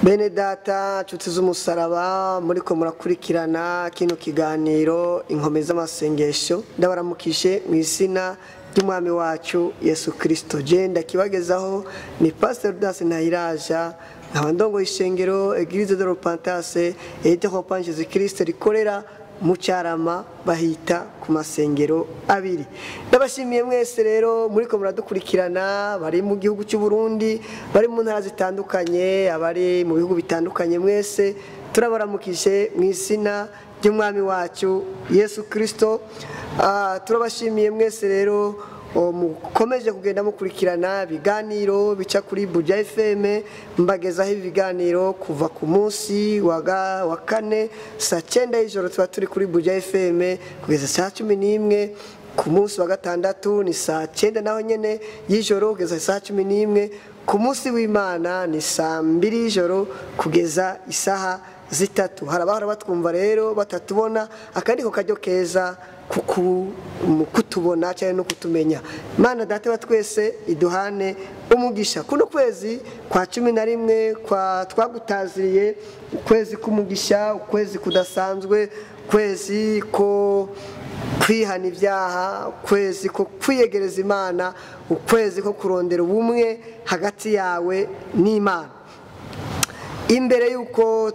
Bene data nshuti z'umusaraba muriko murakurikirana kino kiganiro inkomeza amasengesho ndabaramukije mu izina ry'umwami wacu Yesu Kristo. Je ndakibagezaho ni Pastor Das Ntahiraja nkabandongo ishengero Église de Repentance et de Repentance Jésus Christ rikorera mu Cyarama bahita ku masengero abiri. Ndabashimiye mwese rero muriko muradukurikirana bari mu gihugu cy'u Burundi, bari mu ntara zitandukanye, abari mu bihugu bitandukanye, mwese turabaramukije mu izina ry'umwami wacu Yesu Kristo. Turabashimiye mwese rero mukomeje kugenda mukurikirana biganiro bica kuri Buja FM, mbagezaho ibiganiro kuva ku munsi wa kane saa 9 y'ijoro tuba turi kuri Buja FM kugeza saa 11, ku munsi wa gatandatu ni saa 9 naho nyene y'ijoro kugeza saa 11, ku munsi w'Imana ni saa 2 y'ijoro kugeza isaha 3. Harabahora batwumva rero batatubona, akandi ko kajyo keza kutubona cyane no kutumenya. Mana data wa twese iduhane umugisha kuno kwezi kwa 11 kwa twagutaziriye, ukwezi kumugisha, ukwezi kudasanzwe, kwezi ko kwihana ibyaha, ukwezi ko kwiyegereza Imana, ukwezi ko kurondera ubumwe hagati yawe n'Imana. Imbere yuko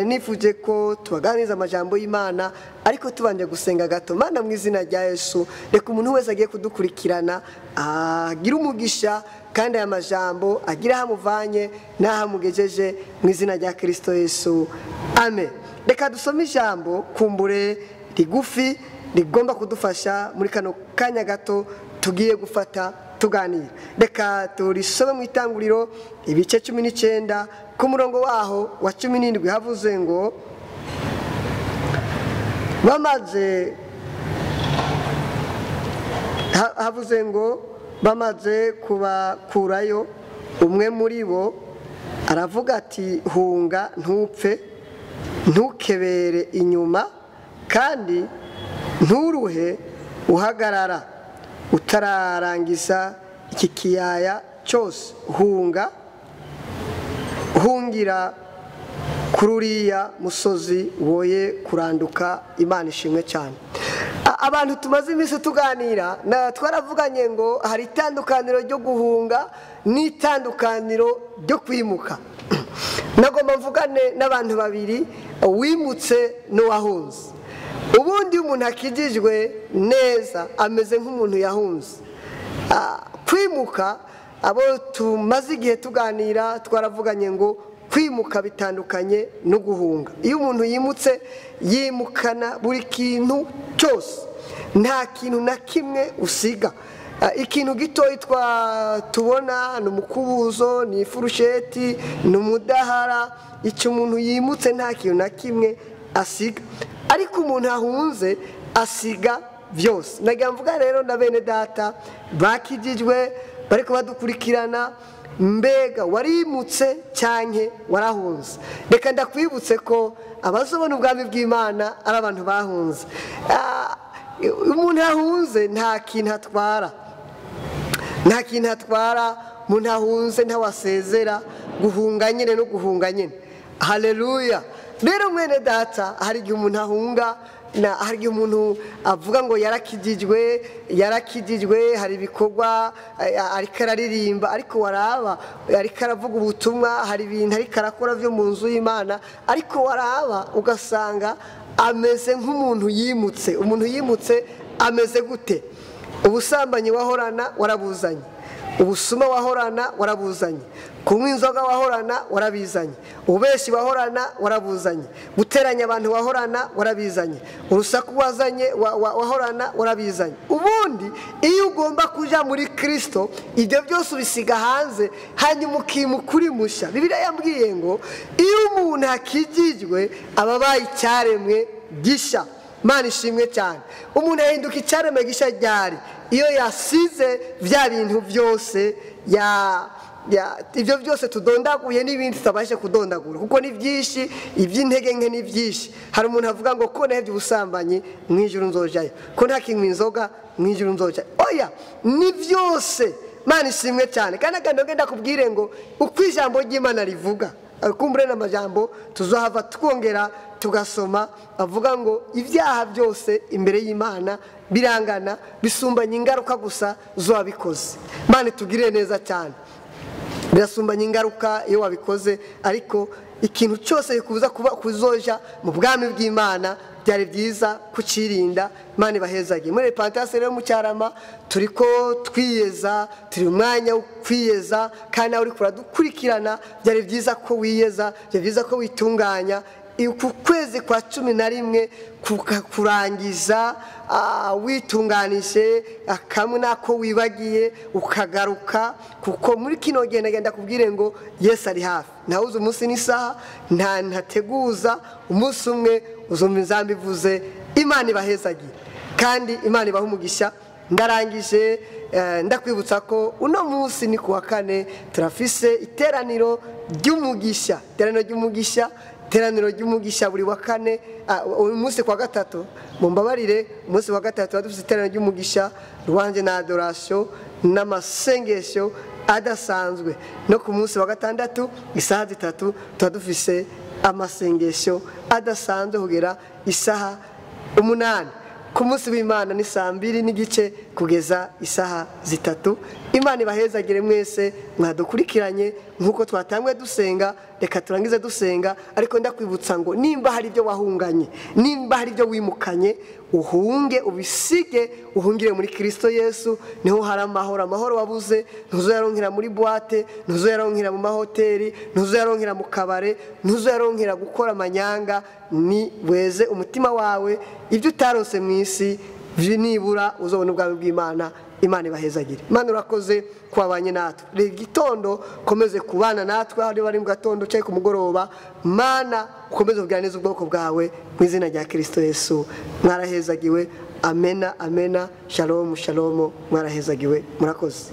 nifuje ko tubaganiza amajambo y'Imana, ariko tubanje gusenga gato. Mana mu izina rya Yesu, reka umuntu wese agiye kudukurikirana agira umugisha, kandi aya majambo agira hamuvanye n'ahamugejeje mu izina rya Kristo Yesu, amen. Reka dusome ijambo kumbure rigufi rigomba kudufasha muri kano kanya gato tugiye gufata tuganira. Reka turisome mu Itanguriro ibice 19 ku murongo waho wa 17 havuze ngo bamaze kubakurayo, umwe muri bo aravuga ati hunga ntupfe, ntukebere inyuma, kandi nturuhe uhagarara utararangiza iki kiyaya cyose, hungira kururiya musozi woye kuranduka. Imana ishimwe cyane. Abantu tumaze iminsi tuganira twaravuganye ngo hari itandukaniro ryo guhunga n'itandukaniro ryo kwimuka. Nagomba mvugane n'abantu babiri, wimutse n'uwahunze. Ubundi umuntu akijijwe neza ameze nk'umuntu yahunze. Kwimuka, abo tumaze igihe tuganira twaravuganye ngo kwimuka bitandukanye no guhunga. Iyo umuntu yimutse yimukana buri kintu cyose, nta kintu na kimwe usiga. Ikintu gito tubona ni umukubuzo, ni ifurusheti, ni umudahara. Icyo umuntu yimutse nta kintu na kimwe asiga, ariko umuntu ahunze asiga byose. Nagira mvuga rero na bene data bakijijwe bariko badukurikirana, mbega warimutse cyanke warahunze? Reka ndakwibutse ko abazobona ubwami bw'Imana ari abantu bahunze. Umuntu ahunze nta kintu atwara, umuntu ahunze ntawasezera. Guhunga nyine no guhunga nyine. Haleluya. Rero mwene data, hari igihe umuntu ahunga, hari igihe umuntu avuga ngo yarakijijwe, hari ibikorwa ariko araririmba, ariko waraba ariko aravuga ubutumwa, hari ibintu ariko arakora byo mu nzu y'Imana, ariko waraba ugasanga ameze nk'umuntu yimutse. Umuntu yimutse ameze gute? Ubusambanyi wahorana warabuzanye, ubusuma wahorana warabuzanye, kunywa inzoga wahorana warabizanye, ubeshi wahorana warabuzanye, guteranya abantu wahorana warabizanye, urusaku wahorana warabizanye. Ubundi iyo ugomba kuja muri Kristo, ibyo byose ubisiga hanze, hanyuma ukimuka uri mushya. Bibiliya yambwiye ngo iyo umuntu akijijwe ababaye icyaremwe gisha. Mana ishimwe cyane. Umuntu ahinduka icyaremwe gisha ryari? Iyo yasize bya bintu byose, ibyo byose tudondaguye n'ibindi tutabashe kudondagura, kuko ni byinshi, iby'intege nke ni byinshi. Hari umuntu avuga ngo ko nahebye ubusambanyi mu ijuru nzojayo, ko ntakinywa inzoga mu ijuru nzojayo. Oya, ni byose. Mana ishimwe cyane. Kandi agenda kubwire ngo uko ijambo ry'Imana rivuga kumbure n'amajambo tuzohava twongera tugasoma avuga ngo ibyaha byose imbere y'Imana birangana bisumbanya ingaruka gusa zo wabikoze. Imana tugire neza cyane, birasumbanya ingaruka iyo wabikoze, ariko ikintu cyose gikubuza kuba kuzoja mu bwami bw'Imana byari byiza kucirinda. Imana ibahezagiye. Muri Repentance rero mu Cyarama turiko twiyeza, turi umwanya wo kwiyeza, kandi nawe uri kuradukurikirana byari byiza ko wiyeza, byari byiza ko witunganya ku kwezi kwa 11 kurangiza witunganije akamwe nako wibagiye ukagaruka, kuko muri kino genda kubwire ngo Yesu ari hafi. Ntawuze umunsi n'isaha, ntateguza umunsi umwe uzumva inzambi ivuze. Imana ibahezagiye kandi Imana ibaha umugisha. Ndarangije ndakwibutsa ko uno munsi ni kuwa 4 turafise iteraniro ry'umugisha, iteraniro ry'umugisha buri wa 4. Uyu munsi kwa 3 mumbabarire, umunsi wa 3 badufise iteraniro ry'umugisha rwanje na adoration n'amasengesho adasanzwe, no ku munsi wa 6 isaha 3 tudufise amasengesho adasanzwe kugera isaha 8. Ku munsi w'Imana ni 2:30 kugeza isaha 3. Imana ibahezagire mwese mwadukurikiranye. Nkuko twatangwe dusenga, reka turangize dusenga, ariko ndakwibutsa ngo nimba hari ibyo wahunganye, nimba hari ibyo wimukanye, uhunge ubisige, uhungire muri Kristo Yesu. Niho hari amahoro wabuze. Ntuzoyaronkera muri boîte, ntuzoyaronkera mu mahoteli, ntuzoyaronkera mu kabare, ntuzoyaronkera gukora amanyanga. Ni weze umutima wawe ibyo utaronse mu isi, nibura uzobona ubwami bw'Imana. Imana ibahezagire. Imana urakoze kwabanye natwe. Igitondo komeze kubana natwe, ari bari mu gatondo cyo ku mugoroba. Mana ukomeze kugira neza ubwoko bwawe mu izina rya Kristo Yesu. Mwarahezagiwe. Amena, amena. Shalom, shalom. Mwarahezagiwe. Murakoze.